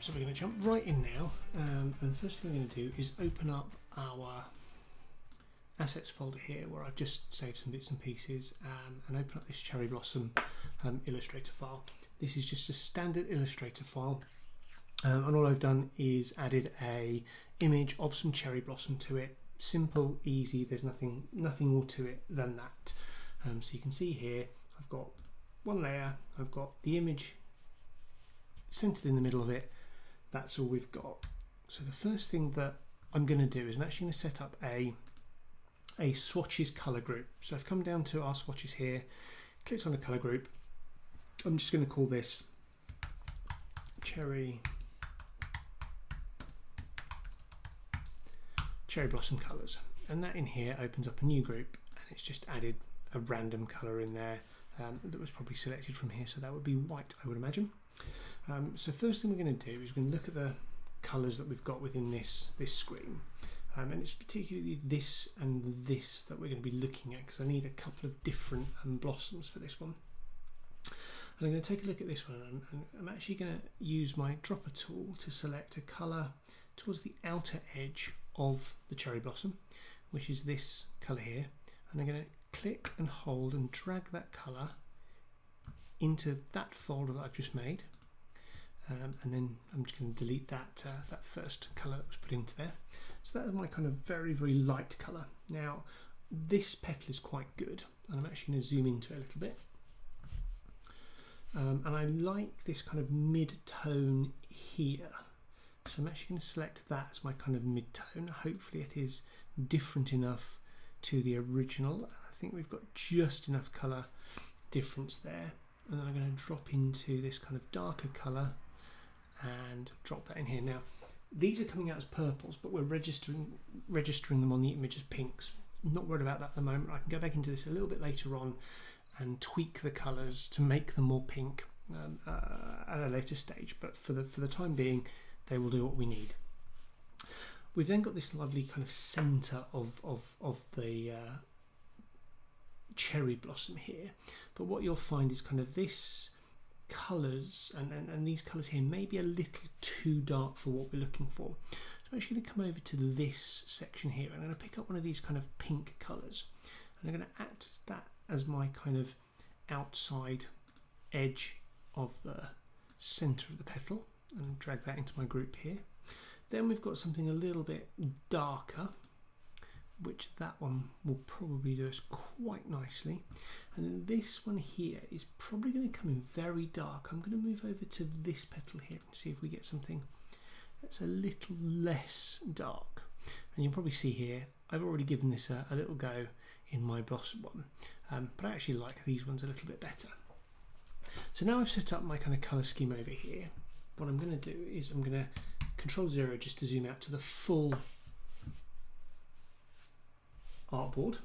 So we're going to jump right in now, and the first thing we're going to do is open up our assets folder here where I've just saved some bits and pieces, and open up this cherry blossom illustrator file. This is just a standard illustrator file, and all I've done is added a image of some cherry blossom to it. Simple, easy, there's nothing more to it than that. So you can see here I've got one layer, I've got the image centered in the middle of it. That's all we've got. So the first thing that I'm going to do is I'm actually going to set up a swatches color group. So I've come down to our swatches here, clicked on a color group. I'm just going to call this cherry blossom colors, and that in here opens up a new group, and it's just added a random color in there that was probably selected from here, so that would be white, I would imagine. So first thing we're going to do is we're going to look at the colors that we've got within this screen, and it's particularly this and this that we're going to be looking at, because I need a couple of different blossoms for this one. And I'm going to take a look at this one, and I'm actually going to use my dropper tool to select a color towards the outer edge of the cherry blossom, which is this color here, and I'm going to click and hold and drag that color into that folder that I've just made, and then I'm just going to delete that first color that was put into there. So that is my kind of very light color. Now this petal is quite good, and I'm actually going to zoom into it a little bit, and I like this kind of mid-tone here. So I'm actually going to select that as my kind of mid-tone. Hopefully it is different enough to the original. I think we've got just enough colour difference there. And then I'm going to drop into this kind of darker colour and drop that in here. Now these are coming out as purples, but we're registering them on the image as pinks. I'm not worried about that at the moment. I can go back into this a little bit later on and tweak the colours to make them more pink at a later stage, but for the time being they will do what we need. We've then got this lovely kind of centre of the cherry blossom here, but what you'll find is kind of this colours and these colours here may be a little too dark for what we're looking for. So I'm actually going to come over to this section here, and I'm going to pick up one of these kind of pink colours, and I'm going to add that as my kind of outside edge of the centre of the petal, and drag that into my group here. Then we've got something a little bit darker, which that one will probably do us quite nicely, and then this one here is probably going to come in very dark. I'm going to move over to this petal here and see if we get something that's a little less dark, and you'll probably see here I've already given this a little go in my blossom one, but I actually like these ones a little bit better. So now I've set up my kind of colour scheme over here. What I'm going to do is I'm going to Control 0 just to zoom out to the full artboard,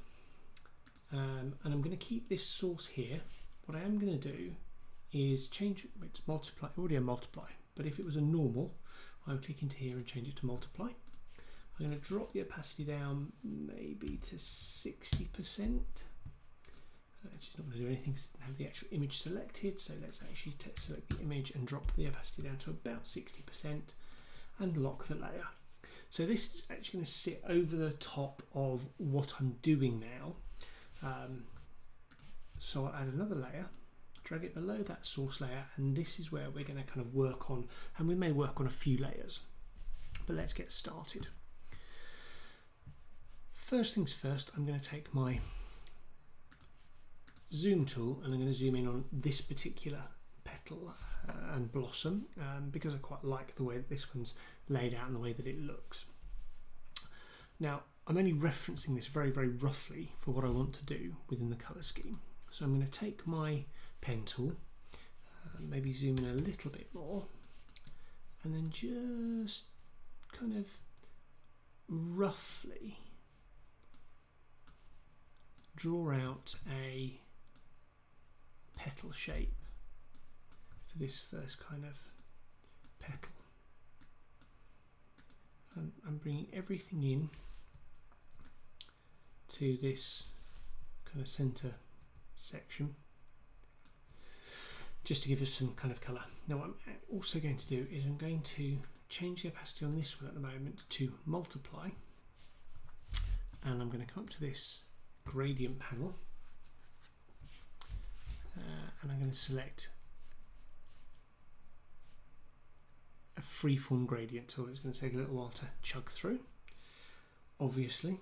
and I'm going to keep this source here. What I am going to do is change its multiply, already a multiply, but if it was a normal, I would click into here and change it to multiply. I'm going to drop the opacity down maybe to 60%. Which is not going to do anything because I didn't have the actual image selected, so let's actually select the image and drop the opacity down to about 60% and lock the layer. So this is actually going to sit over the top of what I'm doing now. So I'll add another layer, drag it below that source layer, and this is where we're going to kind of work on, and we may work on a few layers, but let's get started. First things first, I'm going to take my zoom tool and I'm going to zoom in on this particular petal and blossom, because I quite like the way that this one's laid out and the way that it looks. Now I'm only referencing this very roughly for what I want to do within the colour scheme. So I'm going to take my pen tool, maybe zoom in a little bit more, and then just kind of roughly draw out a petal shape for this first kind of petal. I'm bringing everything in to this kind of centre section. just to give us some kind of colour. Now what I'm also going to do is I'm going to change the opacity on this one at the moment to multiply, and I'm going to come up to this gradient panel, and I'm going to select a freeform gradient tool. It's going to take a little while to chug through, obviously.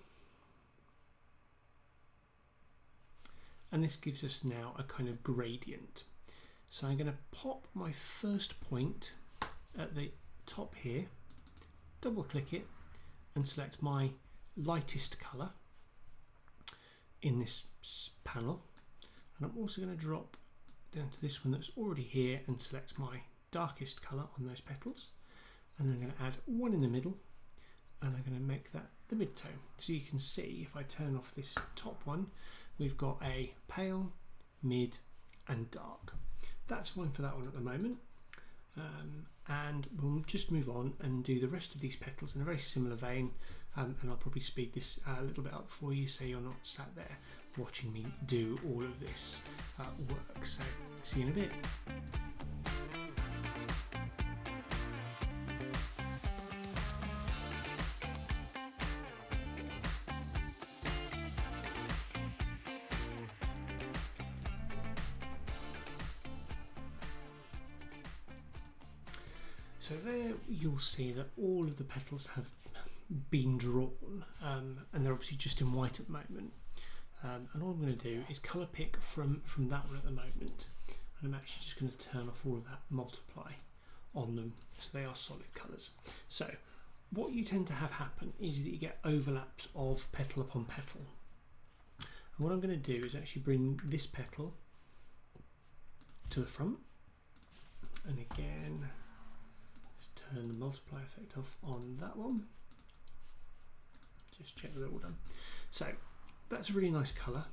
And this gives us now a kind of gradient. So I'm going to pop my first point at the top here, double click it and select my lightest colour in this panel, and I'm also going to drop down to this one that's already here and select my darkest colour on those petals, and then I'm going to add one in the middle, and I'm going to make that the mid-tone. So you can see if I turn off this top one, we've got a pale, mid and dark. That's fine for that one at the moment, and we'll just move on and do the rest of these petals in a very similar vein, and I'll probably speed this a little bit up for you so you're not sat there watching me do all of this work. So see you in a bit. So there you'll see that all of the petals have been drawn, and they're obviously just in white at the moment. And all I'm going to do is colour pick from that one at the moment, and I'm actually just going to turn off all of that multiply on them so they are solid colours. So what you tend to have happen is that you get overlaps of petal upon petal. And what I'm going to do is actually bring this petal to the front, and again turn the multiply effect off on that one. Just check that they're all done. So that's a really nice colour.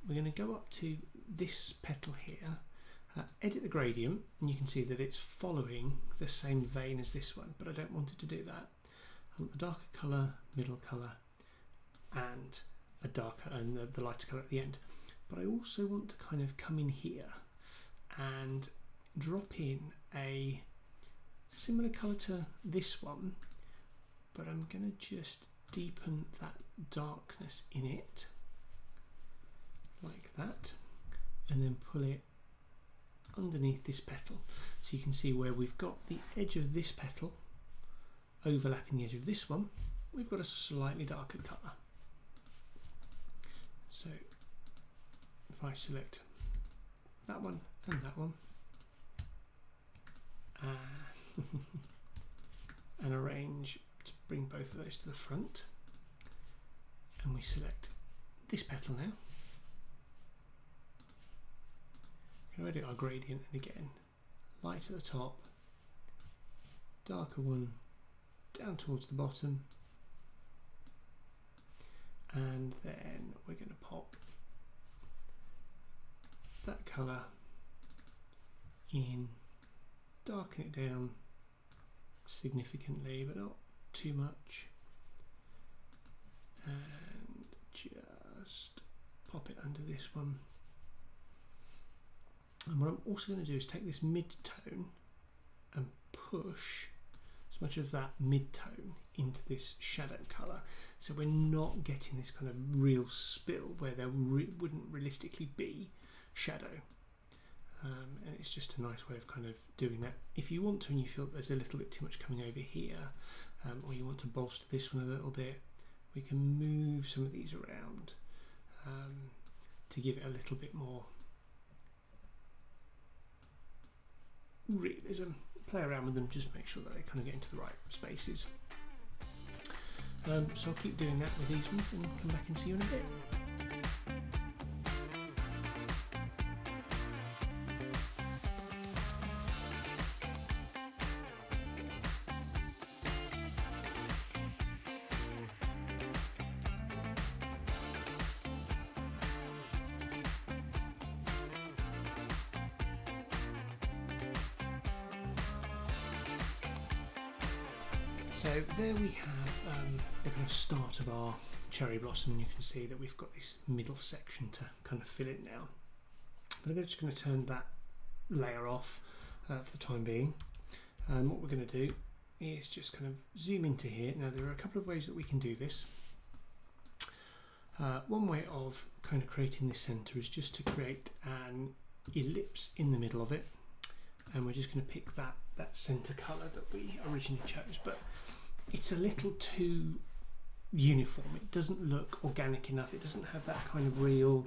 We're going to go up to this petal here, edit the gradient, and you can see that it's following the same vein as this one, but I don't want it to do that. I want the darker colour, middle colour, and a darker and the lighter colour at the end. But I also want to kind of come in here and drop in a similar colour to this one, but I'm going to just deepen that darkness in it like that, and then pull it underneath this petal, so you can see where we've got the edge of this petal overlapping the edge of this one, we've got a slightly darker colour. So if I select that one and that one and arrange to bring both of those to the front, and we select this petal now, can edit our gradient, and again light at the top, darker one down towards the bottom, and then we're going to pop that colour in, darken it down significantly but not too much, and just pop it under this one. And what I'm also going to do is take this mid-tone and push as much of that mid-tone into this shadow colour, so we're not getting this kind of real spill where there wouldn't realistically be shadow. And it's just a nice way of kind of doing that. If you want to, and you feel that there's a little bit too much coming over here, or you want to bolster this one a little bit, we can move some of these around to give it a little bit more realism. Play around with them, just make sure that they kind of get into the right spaces. So I'll keep doing that with these ones and come back and see you in a bit. So there we have the kind of start of our cherry blossom, and you can see that we've got this middle section to kind of fill in now. But I'm just going to turn that layer off for the time being. And what we're going to do is just kind of zoom into here. Now there are a couple of ways that we can do this. One way of kind of creating this centre is just to create an ellipse in the middle of it, and we're just going to pick that centre colour that we originally chose, but it's a little too uniform. It doesn't look organic enough. It doesn't have that kind of real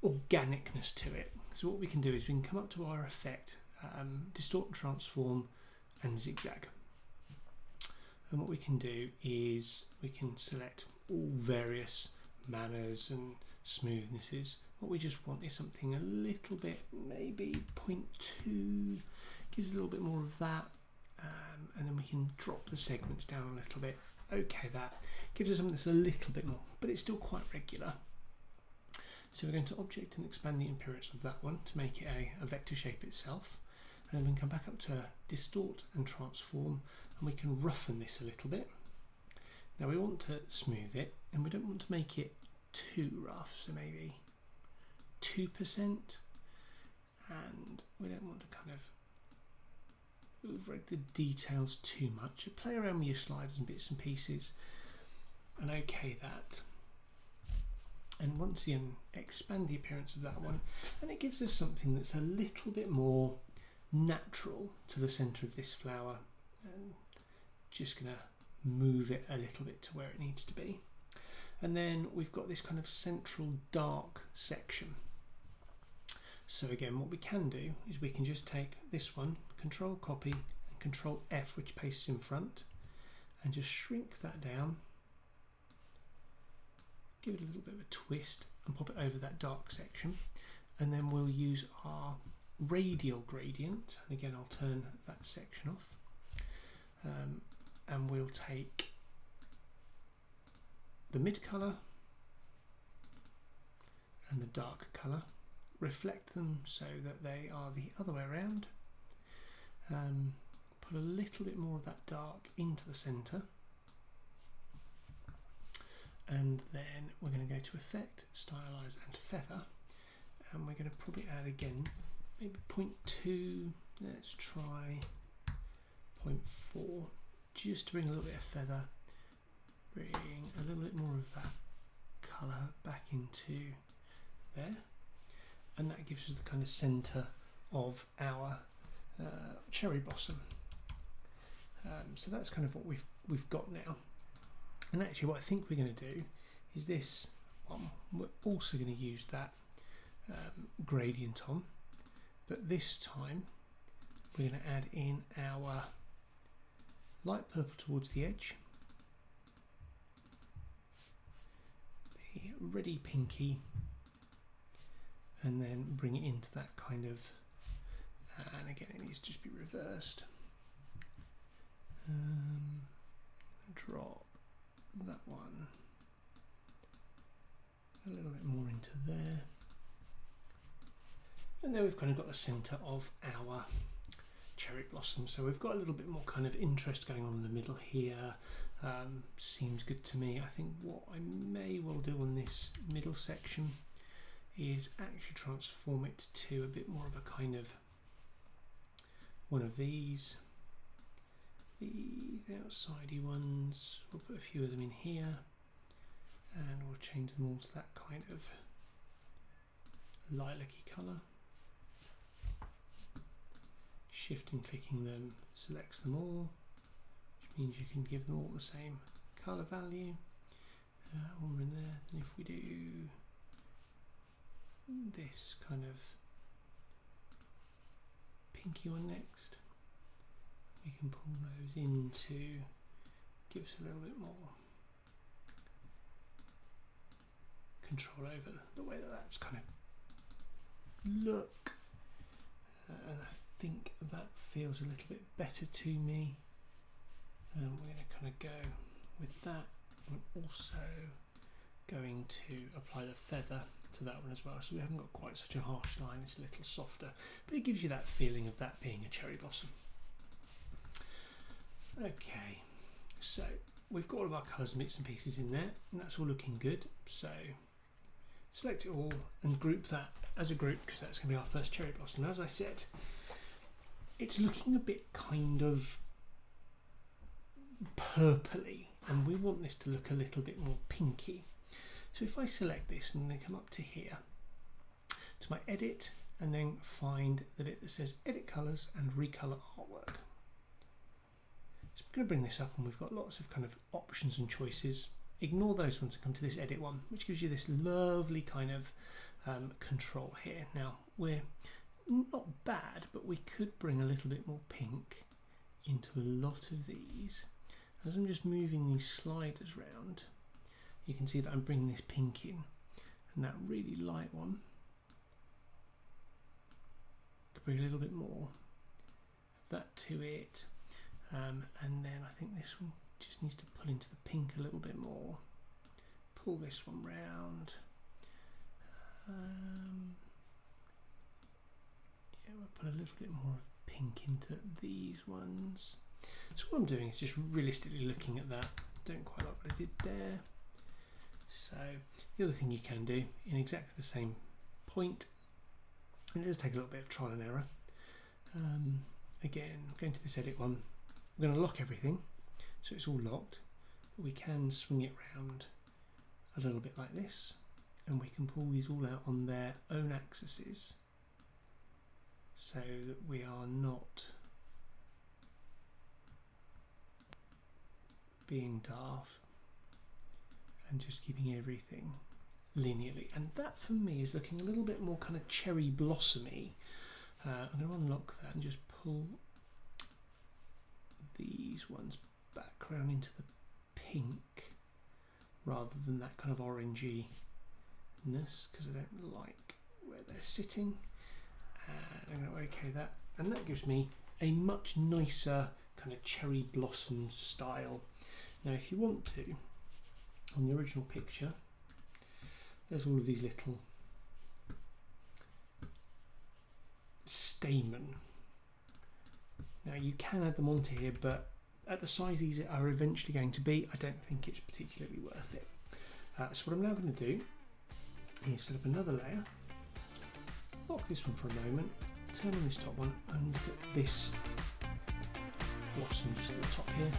organicness to it. So what we can do is we can come up to our effect, distort and transform, and zigzag. And what we can do is we can select all various manners and smoothnesses. What we just want is something a little bit, maybe 0.2, gives a little bit more of that, and then we can drop the segments down a little bit. Okay, that gives us something that's a little bit more, but it's still quite regular. So we're going to object and expand the appearance of that one to make it a vector shape itself, and then we can come back up to distort and transform, and we can roughen this a little bit. Now we want to smooth it, and we don't want to make it too rough, so maybe 2%, and we don't want to kind of override the details too much. Play around with your sliders and bits and pieces, and okay that. And once again, expand the appearance of that one, and it gives us something that's a little bit more natural to the centre of this flower, and just going to move it a little bit to where it needs to be. And then we've got this kind of central dark section. So again, what we can do is we can just take this one, Control Copy and Control F, which pastes in front, and just shrink that down, give it a little bit of a twist and pop it over that dark section, and then we'll use our radial gradient, and again I'll turn that section off, and we'll take the mid colour and the dark colour, reflect them so that they are the other way around, put a little bit more of that dark into the centre, and then we're going to go to Effect, Stylize and Feather, and we're going to probably add again maybe 0.2, let's try 0.4, just to bring a little bit of feather, bring a little bit more of that colour back into there, and that gives us the kind of centre of our cherry blossom. So that's kind of what we've got now. And actually what I think we're going to do is this one, we're also going to use that gradient on, but this time we're going to add in our light purple towards the edge, the reddy pinky, and then bring it into that kind of, and again it needs to just be reversed, drop that one a little bit more into there, and then we've kind of got the centre of our cherry blossom. So we've got a little bit more kind of interest going on in the middle here. Seems good to me. I think what I may well do on this middle section is actually transform it to a bit more of a kind of one of these, the outsidey ones. We'll put a few of them in here, and we'll change them all to that kind of lilac-y colour. Shift and clicking them selects them all, which means you can give them all the same colour value. One in there. And if we do this kind of pinky one next, we can pull those in to give us a little bit more control over the way that that's kind of look, and I think that feels a little bit better to me. We're going to kind of go with that. I'm also going to apply the feather to that one as well, so we haven't got quite such a harsh line, it's a little softer, but it gives you that feeling of that being a cherry blossom. Okay, so we've got all of our colours and bits and pieces in there, and that's all looking good. So select it all and group that as a group, because that's going to be our first cherry blossom. As I said, it's looking a bit kind of purpley, and we want this to look a little bit more pinky. So if I select this and then come up to here to my edit, and then find that it says edit colours and recolor artwork. So I'm going to bring this up, and we've got lots of kind of options and choices. Ignore those ones and come to this edit one, which gives you this lovely kind of control here. Now we're not bad, but we could bring a little bit more pink into a lot of these. As I'm just moving these sliders round, you can see that I'm bringing this pink in, and that really light one could bring a little bit more of that to it, and then I think this one just needs to pull into the pink a little bit more. Pull this one round. Yeah, we'll put a little bit more of pink into these ones. So what I'm doing is just realistically looking at that. Don't quite like what I did there. So the other thing you can do in exactly the same point, and it does take a little bit of trial and error. Again, going to this edit one, we're going to lock everything, so it's all locked. But we can swing it round a little bit like this, and we can pull these all out on their own axes, so that we are not being daft and just keeping everything linearly. And that for me is looking a little bit more kind of cherry blossomy. I'm going to unlock that and just pull these ones back around into the pink rather than that kind of orangey-ness, because I don't like where they're sitting. And I'm going to OK that, and that gives me a much nicer kind of cherry blossom style. Now if you want to, on the original picture, there's all of these little stamen. Now you can add them onto here, but at the size these are eventually going to be, I don't think it's particularly worth it. So what I'm now going to do is set up another layer, lock this one for a moment, turn on this top one, and look at this blossom just at the top here.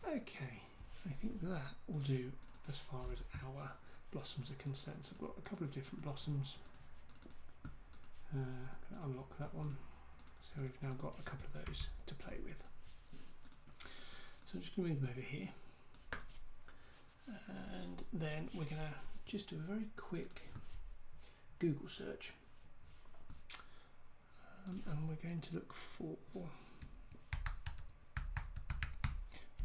Okay, I think that will do as far as our blossoms are concerned. So I've got a couple of different blossoms. Going to unlock that one. So we've now got a couple of those to play with. So I'm just going to move them over here. And then we're going to just do a very quick Google search. And we're going to look for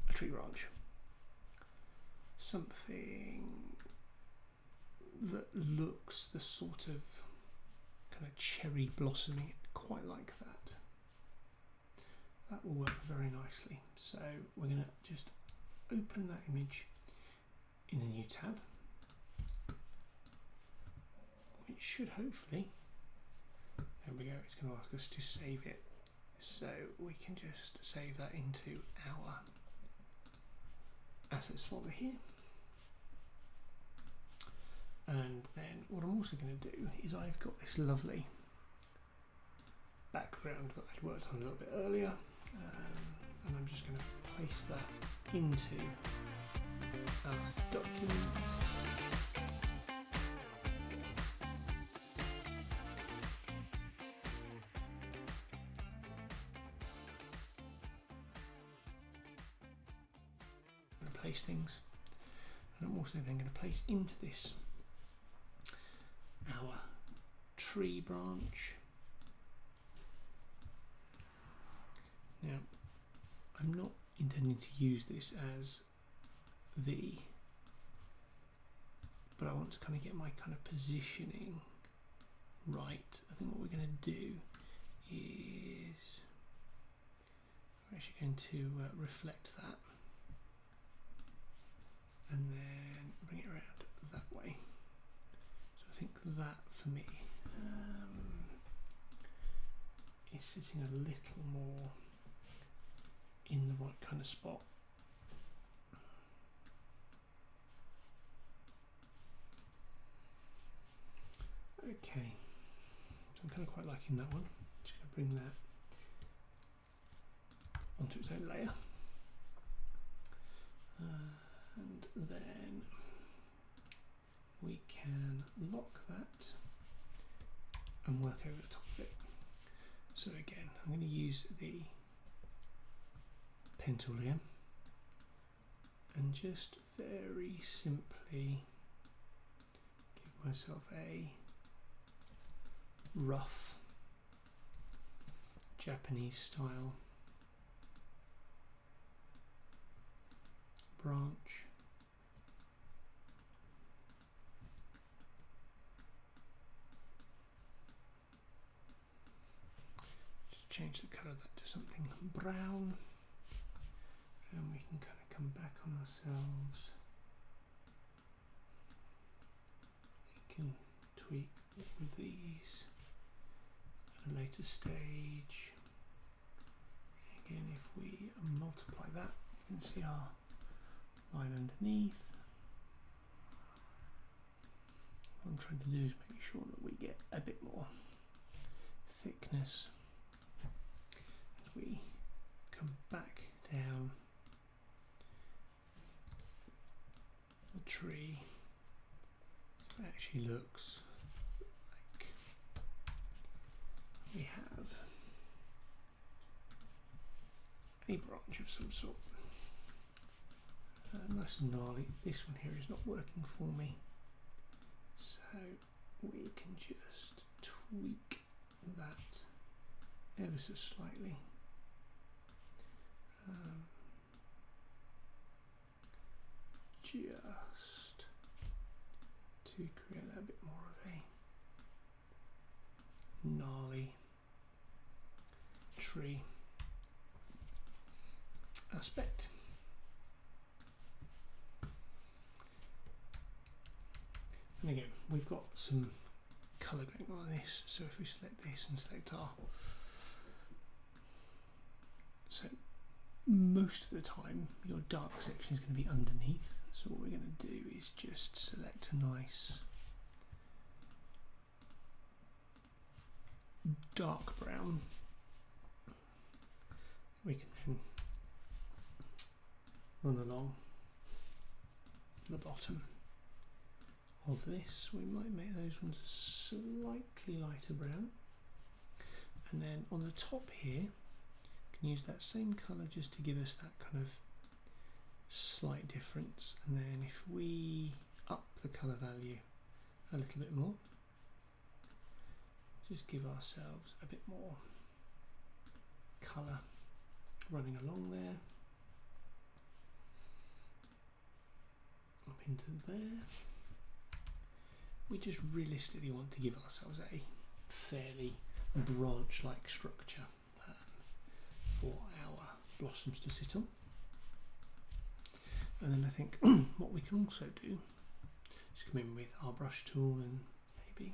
a tree branch. Something that looks the sort of kind of cherry blossomy, quite like that. That will work very nicely. So we're going to just open that image in a new tab, which should hopefully, there we go, it's going to ask us to save it. So we can just save that into our assets folder here. And then what I'm also going to do is I've got this lovely background that I'd worked on a little bit earlier, and I'm just going to place that into our document. Place things, and I'm also then going to place into this our tree branch. Now, I'm not intending to use this as but I want to kind of get my kind of positioning right. I think what we're going to do is we're actually going to reflect that and then bring it around that way. So I think that for me is sitting a little more in the right kind of spot. Okay, so I'm kind of quite liking that one. Just going to bring that onto its own layer. And then we can lock that and work over the top of it. So again, I'm going to use the pen tool again and just very simply give myself a rough Japanese style branch. Just change the colour of that to something brown, and we can kind of come back on ourselves. We can tweak with these at a later stage. Again, if we multiply that, you can see our line underneath. What I'm trying to do is make sure that we get a bit more thickness as we come back down the tree. So it actually looks like we have a branch of some sort. Nice and gnarly. This one here is not working for me, so we can just tweak that ever so slightly. Just to create that bit more of a gnarly tree aspect. And again, we've got some colour going on this, so if we select this and select our, so most of the time your dark section is going to be underneath, so what we're going to do is just select a nice dark brown. We can then run along the bottom of this. We might make those ones slightly lighter brown, and then on the top here we can use that same colour just to give us that kind of slight difference, and then if we up the colour value a little bit more, just give ourselves a bit more colour running along there, up into there. We just realistically want to give ourselves a fairly branch-like structure for our blossoms to sit on. And then I think what we can also do is come in with our brush tool, and maybe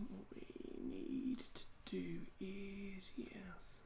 what we need to do is, yes,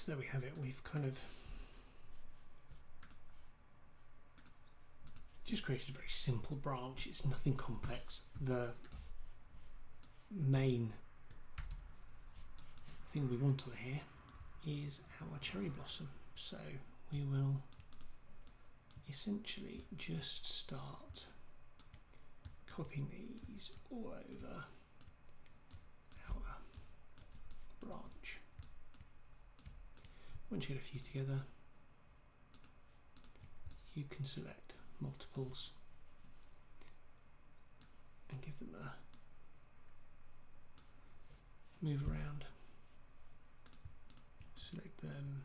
So there we have it. We've kind of just created a very simple branch. It's nothing complex. The main thing we want on here is our cherry blossom. So we will essentially just start copying these all over our branch. Once you get a few together, you can select multiples and give them a move around, select them,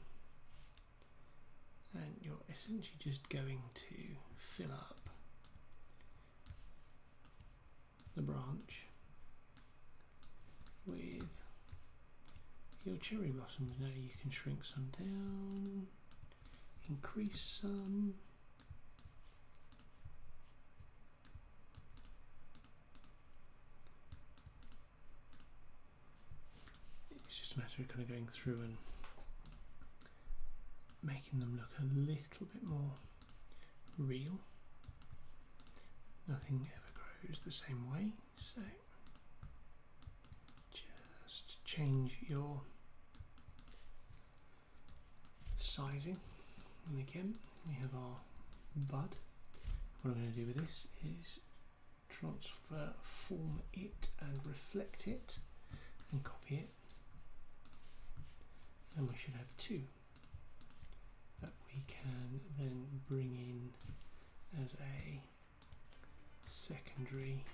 and you're essentially just going to fill up the branch with your cherry blossoms. Now you can shrink some down, increase some, it's just a matter of kind of going through and making them look a little bit more real. Nothing ever grows the same way, so just change your sizing. And again, we have our bud. What I'm going to do with this is transform it and reflect it and copy it, and we should have two that we can then bring in as a secondary .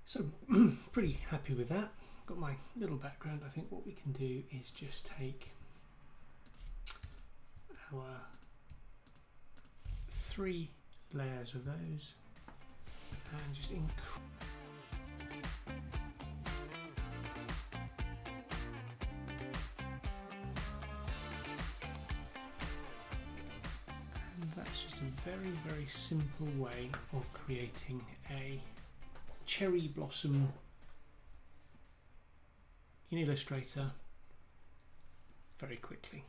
So pretty happy with that. Got my little background. I think what we can do is just take our 3 layers of those and just increase . And that's just a very, very simple way of creating a cherry blossom in Illustrator very quickly.